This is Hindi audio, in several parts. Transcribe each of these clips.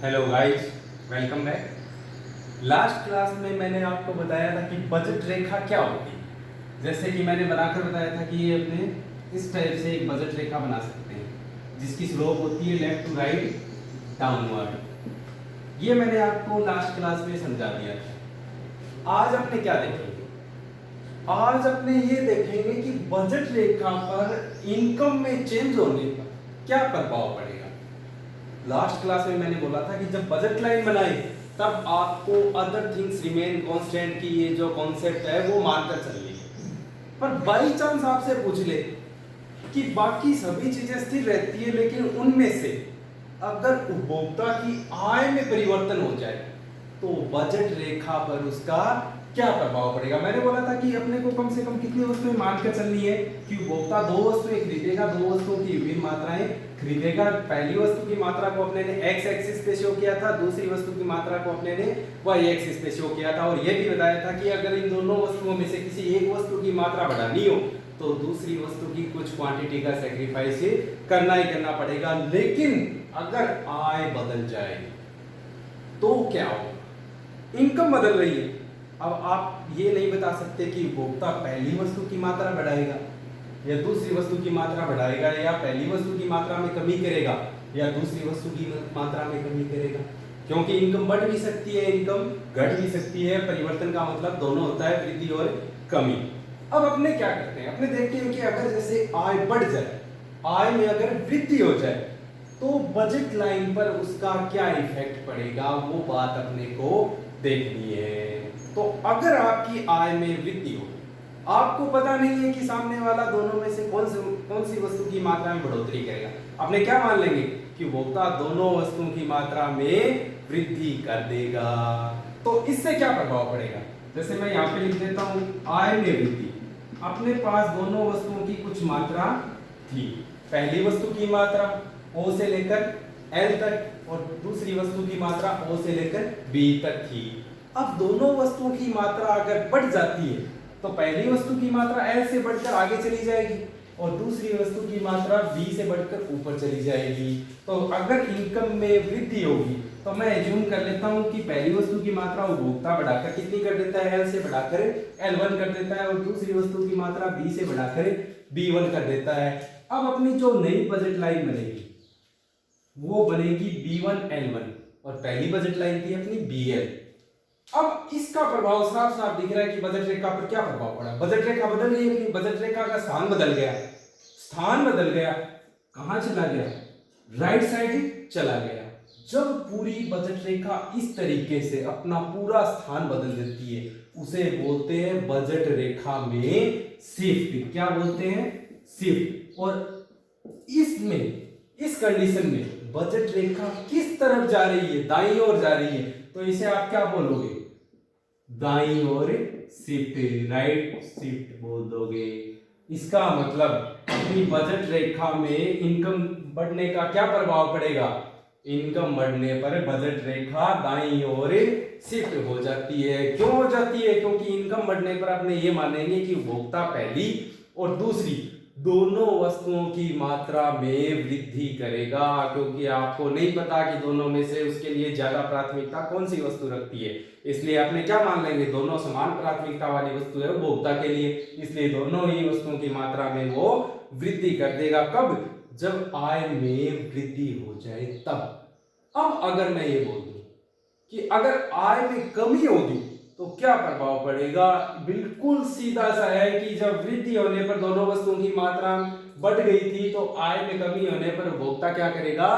Hello guys, welcome back. Last class में मैंने आपको बताया था कि बजट रेखा क्या होती है। जैसे कि मैंने बनाकर बताया था कि ये अपने इस टाइप से एक बजट रेखा बना सकते हैं जिसकी स्लोप होती है लेफ्ट टू राइट डाउनवर्ड। ये मैंने आपको लास्ट क्लास में समझा दिया था। आज अपने क्या देखेंगे? आज अपने ये देखेंगे कि बजट रेखा पर इनकम में चेंज होने पर क्या प्रभाव पड़ेगा। लास्ट क्लास में मैंने बोला था कि जब बजट लाइन बनाए तब आपको अदर थिंग्स रिमेन कांस्टेंट की ये जो कॉन्सेप्ट है वो मानकर चलिए। पर बाई चांस आपसे पूछ ले कि बाकी सभी चीजें स्थिर रहती है लेकिन उनमें से अगर उपभोक्ता की आय में परिवर्तन हो जाए तो बजट रेखा पर उसका क्या प्रभाव पड़ेगा। मैंने बोला था कि अपने को कम से कम कितनी वस्तुएं मानकर चलनी है कि उपभोक्ता दो वस्तुएं खरीदेगा, दो वस्तुओं की विभिन्न मात्राएं खरीदेगा। पहली वस्तु की मात्रा को अपने ने एक्स एक्सिस पे शो किया था, दूसरी वस्तु की मात्रा को अपने ने वाई एक्सिस पे शो किया था। और यह भी बताया था कि अगर इन दोनों वस्तुओं में से किसी एक वस्तु की मात्रा बढ़ानी हो तो दूसरी वस्तु की कुछ क्वांटिटी का सेक्रीफाइस करना ही करना पड़ेगा। लेकिन अगर आय बदल जाए तो क्या होगा? इनकम बदल रही है। अब आप ये नहीं बता सकते कि उपभोक्ता पहली वस्तु की मात्रा बढ़ाएगा या दूसरी वस्तु की मात्रा बढ़ाएगा, या पहली वस्तु की मात्रा में कमी करेगा या दूसरी वस्तु की मात्रा में कमी करेगा। क्योंकि इनकम बढ़ भी सकती है, इनकम घट भी सकती है। परिवर्तन का मतलब दोनों होता है, वृद्धि और कमी। अब अपने क्या करते हैं, अपने देखते हैं कि अगर जैसे आय बढ़ जाए, आय में अगर वृद्धि हो जाए तो बजट लाइन पर उसका क्या इफेक्ट पड़ेगा, वो बात अपने को देखनी है। तो अगर आपकी आय में वृद्धि हो, आपको पता नहीं है कि सामने वाला दोनों में से कौन सी वस्तु की मात्रा में बढ़ोतरी करेगा, आपने क्या मान लेंगे कि उपभोक्ता दोनों वस्तुओं की मात्रा में वृद्धि कर देगा। तो इससे क्या प्रभाव पड़ेगा? जैसे मैं यहाँ पे लिख देता हूं आय में वृद्धि। अपने पास दोनों वस्तुओं की कुछ मात्रा थी। पहली वस्तु की मात्रा O से लेकर L तक और दूसरी वस्तु की मात्रा O से लेकर B तक थी। अब दोनों वस्तुओं की मात्रा अगर बढ़ जाती है तो पहली वस्तु की मात्रा L से बढ़कर आगे चली जाएगी और दूसरी वस्तु की मात्रा B से बढ़कर ऊपर चली जाएगी। तो अगर इनकम में वृद्धि होगी तो मैं एज्यूम कर लेता हूं कि पहली वस्तु की मात्रा उपभोक्ता बढ़ाकर कितनी कर देता है, L से बढ़ाकर L1 कर देता है और दूसरी वस्तु की मात्रा B से बढ़ाकर B1 कर देता है। अब अपनी जो नई बजट लाइन बनेगी वो बनेगी B1L1 और पहली बजट लाइन थी अपनी BL। अब इसका प्रभाव साफ साफ दिख रहा है कि बजट रेखा पर क्या प्रभाव पड़ा। बजट रेखा बदल गई, अपनी बजट रेखा का स्थान बदल गया। स्थान बदल गया, कहां चला गया? राइट साइड चला गया। जब पूरी बजट रेखा इस तरीके से अपना पूरा स्थान बदल देती है उसे बोलते हैं बजट रेखा में शिफ्ट। क्या बोलते हैं? शिफ्ट। और इसमें इस कंडीशन में बजट रेखा किस तरफ जा रही है? दाईं ओर जा रही है। तो इसे आप क्या बोलोगे? दाईं ओर शिफ्ट, राइट शिफ्ट बोल दोगे। इसका मतलब अपनी बजट रेखा में इनकम बढ़ने का क्या प्रभाव पड़ेगा? इनकम बढ़ने पर बजट रेखा दाईं ओर शिफ्ट हो जाती है। क्यों हो जाती है? क्योंकि इनकम बढ़ने पर अपने ये मानेंगे कि उपभोक्ता पहली और दूसरी दोनों वस्तुओं की मात्रा में वृद्धि करेगा। क्योंकि आपको नहीं पता कि दोनों में से उसके लिए ज्यादा प्राथमिकता कौन सी वस्तु रखती है, इसलिए आपने क्या मान लेंगे? दोनों समान प्राथमिकता वाली वस्तु है उपभोक्ता के लिए, इसलिए दोनों ही वस्तुओं की मात्रा में वो वृद्धि कर देगा। कब? जब आय में वृद्धि हो जाए तब। अब अगर मैं ये बोल दूं कि अगर आय में कमी होगी तो क्या प्रभाव पड़ेगा? बिल्कुल सीधा सा है कि जब वृद्धि होने पर दोनों वस्तुओं की मात्रा बढ़ गई थी तो आय में कमी होने पर उपभोक्ता क्या करेगा?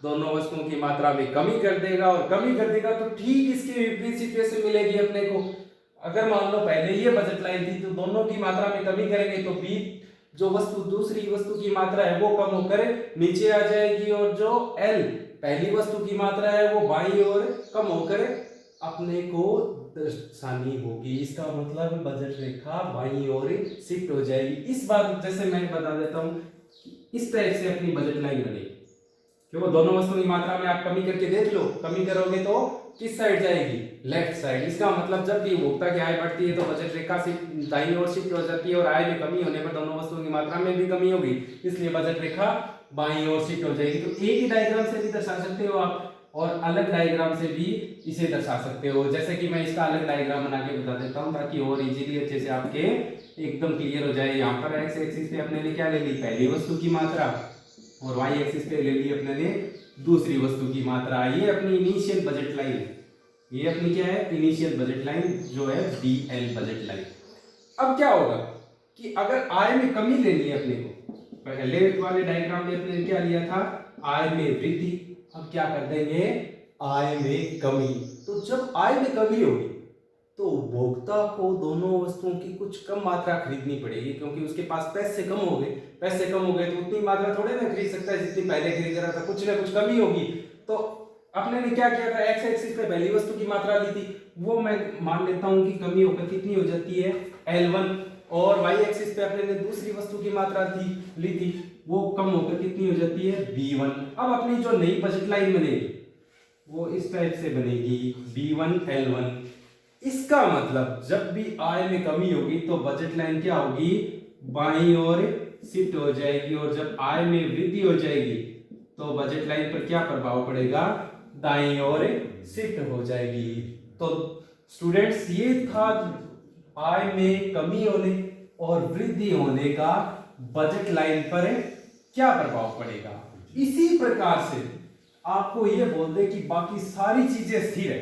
दोनों वस्तुओं की मात्रा में कमी कर देगा। और कमी कर देगा तो ठीक इसके विपरीत सिचुएशन मिलेगी अपने को। अगर मान लो पहले ये बजट लाइन थी तो दोनों की मात्रा में कमी करेंगे तो बी जो वस्तु दूसरी वस्तु की मात्रा है वो कम होकर नीचे आ जाएगी और जो L पहली वस्तु की मात्रा है वो बाईं ओर कम होकर अपने को दर्शानी होगी। इसका मतलब बजट रेखा बाईं ओर शिफ्ट हो जाएगी। इस बात जैसे मैं बता देता हूं कि इस टाइप से अपनी बजट लाइन बनेगी। क्यों? दोनों वस्तुओं की मात्रा में आप कमी करके देख लो, कमी करोगे तो किस साइड जाएगी? Left side. इसका मतलब जब भी उपभोक्ता की आय बढ़ती है तो बजट रेखा दाईं ओर शिफ्ट हो जाती है और आय में कमी होने पर दोनों वस्तुओं की मात्रा में भी कमी होगी, इसलिए बजट रेखा बाईं ओर शिफ्ट हो जाएगी। तो एक ही डायग्राम से भी दर्शा सकते हो आप और अलग डायग्राम से भी इसे दर्शा सकते हो। जैसे कि मैं इसका अलग डायग्राम बना के बता देता हूँ ताकि और इजीली अच्छे से आपके एकदम क्लियर हो जाए। यहाँ पर एक्स एक्सिस पे अपने ने क्या ले ली, पहली वस्तु की मात्रा, और वाई एक्सिस पे ले ली अपने ने दूसरी वस्तु की मात्रा। ये अपनी इनिशियल बजट लाइन है, ये अपनी क्या है, इनिशियल बजट लाइन जो है BL बजट लाइन। अब क्या होगा कि अगर आय में कमी लेनी है अपने को, पहले वाले डायग्राम में अपने क्या लिया था, आय में वृद्धि। अब क्या कर देंगे, आय में कमी। तो जब आय में कमी होगी तो उपभोक्ता को दोनों वस्तुओं की कुछ कम मात्रा खरीदनी पड़ेगी, क्योंकि उसके पास पैसे कम हो गए। पैसे कम हो गए तो उतनी मात्रा थोड़े ना खरीद सकता है जितनी पहले खरीद रहा था, कुछ ना कुछ कमी होगी। तो अपने ने क्या किया था, एक्स एक्सिस पे पहली वस्तु की मात्रा ली थी, वो मैं मान लेता हूं कि कमी होकर कितनी हो जाती है, L1, और वाई एक्सिस पे अपने ने दूसरी वस्तु की मात्रा ली थी, वो कम होकर कितनी हो जाती है, B1। अब अपनी जो नई बजट लाइन बनेगी वो इस टाइप से बनेगी, B1 L1। इसका मतलब जब भी आय में कमी होगी तो बजट लाइन क्या होगी, बाईं ओर शिफ्ट हो जाएगी, और जब आय में वृद्धि हो जाएगी तो बजट लाइन पर क्या प्रभाव पड़ेगा, दाईं ओर शिफ्ट हो जाएगी। तो स्टूडेंट्स ये था आय में कमी होने और वृद्धि होने का बजट लाइन पर क्या प्रभाव पड़ेगा। इसी प्रकार से आपको ये बोल दे कि बाकी सारी चीजें स्थिर है,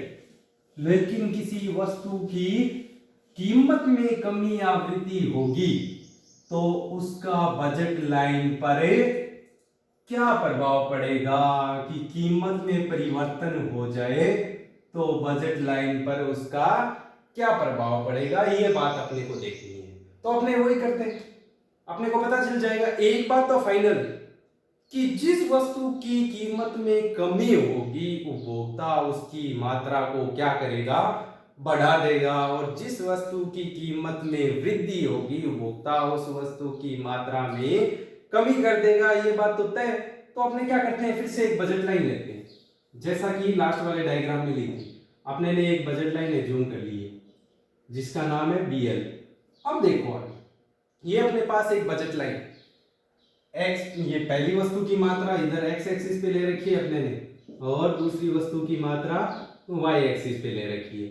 लेकिन किसी वस्तु की कीमत में कमी या वृद्धि होगी तो उसका बजट लाइन पर क्या प्रभाव पड़ेगा, कि कीमत में परिवर्तन हो जाए तो बजट लाइन पर उसका क्या प्रभाव पड़ेगा, ये बात अपने को देखनी है। तो अपने वही करते हैं, अपने को पता चल जाएगा एक बात तो फाइनल, कि जिस वस्तु की कीमत में कमी होगी उपभोक्ता उसकी मात्रा को क्या करेगा, बढ़ा देगा, और जिस वस्तु की कीमत में वृद्धि होगी उपभोक्ता उस वस्तु की मात्रा में कमी कर देगा। ये बात तो तय। तो अपने क्या करते हैं, फिर से एक बजट लाइन लेते हैं, जैसा कि लास्ट वाले डायग्राम में ली थी। अपने ने एक बजट लाइन एज्यूम कर ली है जिसका नाम है BL। अब देखो ये अपने पास एक बजट लाइन एक्स, ये पहली वस्तु की मात्रा इधर एक्स एक्सिस पे ले रखी है अपने ने, और दूसरी वस्तु की मात्रा वाई एक्सिस पे ले रखी है।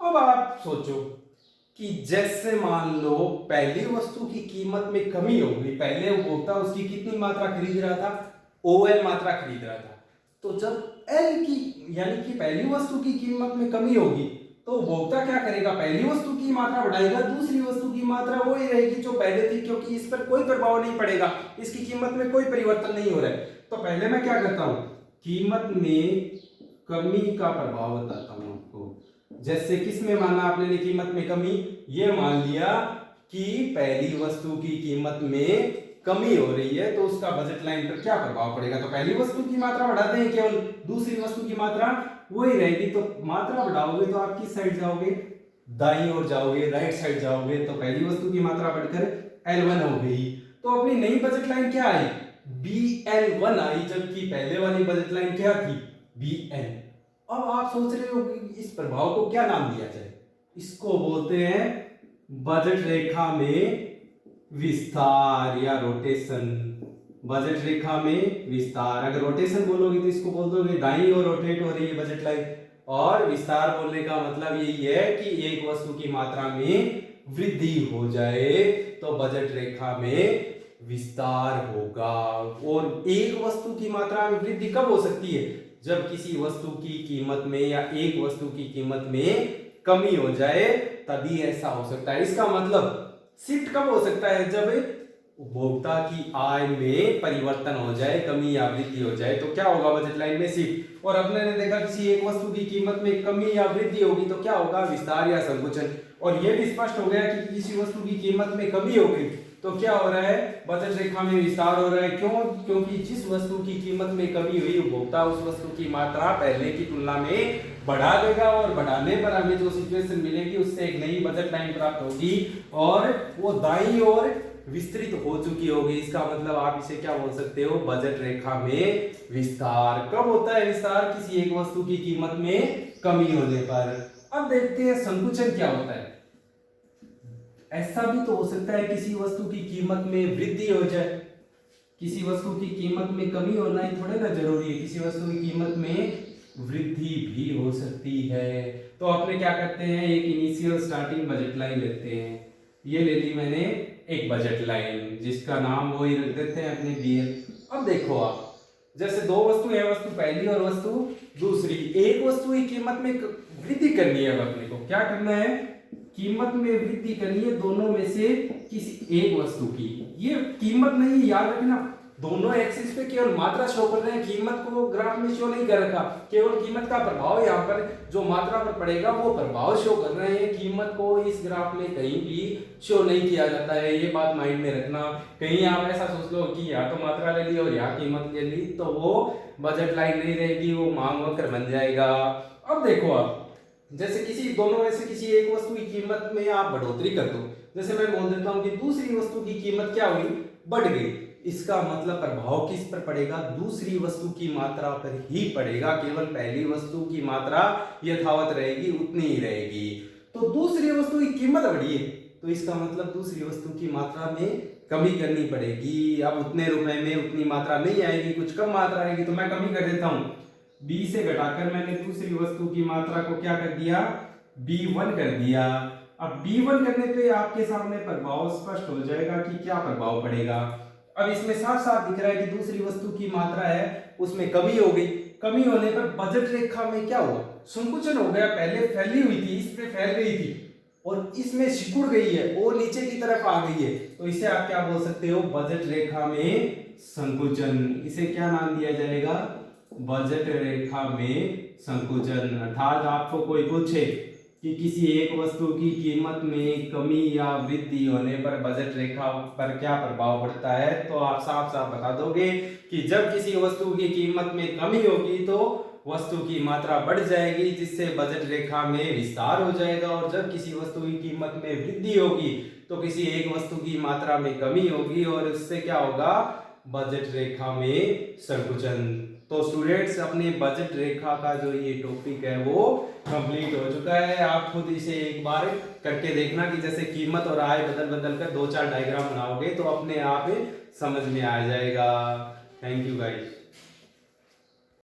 अब आप सोचो कि जैसे मान लो पहली वस्तु की कीमत में कमी हो गई, पहले उपभोक्ता उसकी कितनी मात्रा खरीद रहा था, OL मात्रा खरीद रहा था। तो जब L की यानी कि पहली वस्तु की कीमत में कमी होगी तो उपभोक्ता क्या करेगा, पहली वस्तु की मात्रा बढ़ाएगा, दूसरी वस्तु की मात्रा वही रहेगी जो पहले थी, क्योंकि इस पर कोई प्रभाव नहीं पड़ेगा, इसकी कीमत में कोई परिवर्तन नहीं हो रहा है। तो पहले मैं क्या करता हूं, कीमत में कमी का प्रभाव बताता हूं आपको। जैसे किसमें माना आपने ने कीमत में कमी, ये मान लिया कि पहली वस्तु की कीमत में कमी हो रही है तो उसका बजट लाइन पर क्या प्रभाव पड़ेगा। तो पहली वस्तु की मात्रा बढ़ाते हैं केवल, दूसरी वस्तु की मात्रा वही रहेगी। तो मात्रा बढ़ाओगे तो आप किस साइड जाओगे, दाईं ओर जाओगे, राइट साइड जाओगे। तो पहली वस्तु की मात्रा बढ़कर L1 हो गई। तो अपनी नई बजट लाइन क्या आई, BL1 आई, जबकि पहले वाली बजट लाइन क्या थी, BL। अब आप सोच रहे हो कि इस प्रभाव को क्या नाम दिया जाए, इसको बोलते हैं बजट रेखा में विस्तार या रोटेशन। बजट रेखा में विस्तार, अगर रोटेशन बोलोगे तो इसको बोल दोगे दाईं ओर रोटेट हो रही है बजट लाइन, और विस्तार बोलने का मतलब यही है कि एक वस्तु की मात्रा में वृद्धि हो जाए तो बजट रेखा में विस्तार होगा। और एक वस्तु की मात्रा में वृद्धि कब हो सकती है, जब किसी वस्तु की कीमत में या एक वस्तु की कीमत में कमी हो जाए, तभी ऐसा हो सकता है। इसका मतलब शिफ्ट कब हो सकता है, जब उपभोक्ता की आय में परिवर्तन हो जाए, कमी या वृद्धि हो जाए, तो क्या होगा, बजट लाइन में शिफ्ट। और अपने ने देखा किसी एक वस्तु की कीमत में कमी या वृद्धि होगी तो क्या होगा, विस्तार या संकुचन। और यह भी स्पष्ट हो गया कि किसी वस्तु की कीमत में कमी हो गई तो क्या हो रहा है, बजट रेखा में विस्तार हो रहा है। क्यों, क्योंकि जिस वस्तु की कीमत में कमी हुई उपभोक्ता उस वस्तु की मात्रा पहले की तुलना में बढ़ा देगा, और बढ़ाने पर हमें जो सिचुएशन मिलेगी उससे एक नई बजट लाइन प्राप्त होगी और वो दाईं ओर विस्तृत हो चुकी होगी। इसका मतलब आप इसे क्या बोल सकते हो, बजट रेखा में विस्तार। कब होता है विस्तार, किसी एक वस्तु की कीमत में कमी होने पर। अब देखते हैं संकुचन क्या होता है। ऐसा भी तो हो सकता है किसी वस्तु की कीमत में वृद्धि हो जाए, किसी वस्तु की कीमत में कमी होना ही थोड़े ना जरूरी है। किसी वस्तु की कीमत में वृद्धि भी हो सकती है। तो अपने क्या करते हैं, एक इनिशियल स्टार्टिंग बजट लाइन लेते हैं। ये ले ली मैंने एक बजट लाइन, जिसका नाम वो ही रख देते हैं अपने बीएल। अब देखो आप, जैसे दो वस्तु है, वस्तु पहली और वस्तु दूसरी। एक वस्तु की कीमत में वृद्धि करनी है। अब अपने को क्या करना है, कीमत में वृद्धि करनी है दोनों में से किसी एक वस्तु की। ये कीमत नहीं, याद रखना, दोनों एक्सिस पे केवल मात्रा शो कर रहे हैं, कीमत को ग्राफ में शो नहीं कर रखा। केवल कीमत का प्रभाव यहाँ पर जो मात्रा पर पड़ेगा वो प्रभाव शो कर रहे हैं, कीमत को इस ग्राफ में कहीं भी शो नहीं किया जाता है। ये बात माइंड में रखना। कहीं आप ऐसा सोच लो कि यहाँ तो मात्रा ले ली और यहाँ कीमत ले ली, तो वो बजट लाइन नहीं रहेगी, वो मांग वक्र बन जाएगा। अब देखो आप, जैसे किसी दोनों में से किसी एक वस्तु की कीमत में आप बढ़ोतरी कर दो, जैसे मैं बोल देता हूं कि दूसरी वस्तु की कीमत क्या हुई, बढ़ गई। इसका मतलब प्रभाव किस पर पड़ेगा, दूसरी वस्तु की मात्रा पर ही पड़ेगा। केवल पहली वस्तु की मात्रा यथावत रहेगी, उतनी ही रहेगी। तो दूसरी वस्तु की कीमत बढ़ी है, तो इसका मतलब दूसरी वस्तु की मात्रा में कमी करनी पड़ेगी। अब उतने रुपए में उतनी मात्रा नहीं आएगी, कुछ कम मात्रा आएगी, तो मैं कमी कर देता हूं। B से घटाकर मैंने दूसरी वस्तु की मात्रा को क्या कर दिया, B1 कर दिया। अब B1 करने पे आपके सामने प्रभाव स्पष्ट हो जाएगा कि क्या प्रभाव पड़ेगा। अब इसमें साफ साफ दिख रहा है कि दूसरी वस्तु की मात्रा है उसमें कमी हो गई। कमी होने पर बजट रेखा में क्या हुआ, संकुचन हो गया। पहले फैली हुई थी, इस पे फैल गई थी और इसमें सिकुड़ गई है, वो नीचे की तरफ आ गई है। तो इसे आप क्या बोल सकते हो, बजट रेखा में संकुचन। इसे क्या नाम दिया जाएगा, बजट रेखा में संकुचन। अर्थात आपको कोई पूछे कि किसी एक वस्तु की कीमत में कमी या वृद्धि होने पर बजट रेखा पर क्या प्रभाव पड़ता है, तो आप साफ साफ बता दोगे कि जब किसी वस्तु की कीमत में कमी होगी तो वस्तु की मात्रा बढ़ जाएगी, जिससे बजट रेखा में विस्तार हो जाएगा। और जब किसी वस्तु की कीमत में वृद्धि होगी तो किसी एक वस्तु की मात्रा में कमी होगी और उससे क्या होगा, बजट रेखा में संकुचन। तो स्टूडेंट्स, अपने बजट रेखा का जो ये टॉपिक है वो कंप्लीट हो चुका है। आप खुद इसे एक बार करके देखना कि जैसे कीमत और आय बदल बदल कर 2-4 डायग्राम बनाओगे तो अपने आप समझ में आ जाएगा। Thank you guys.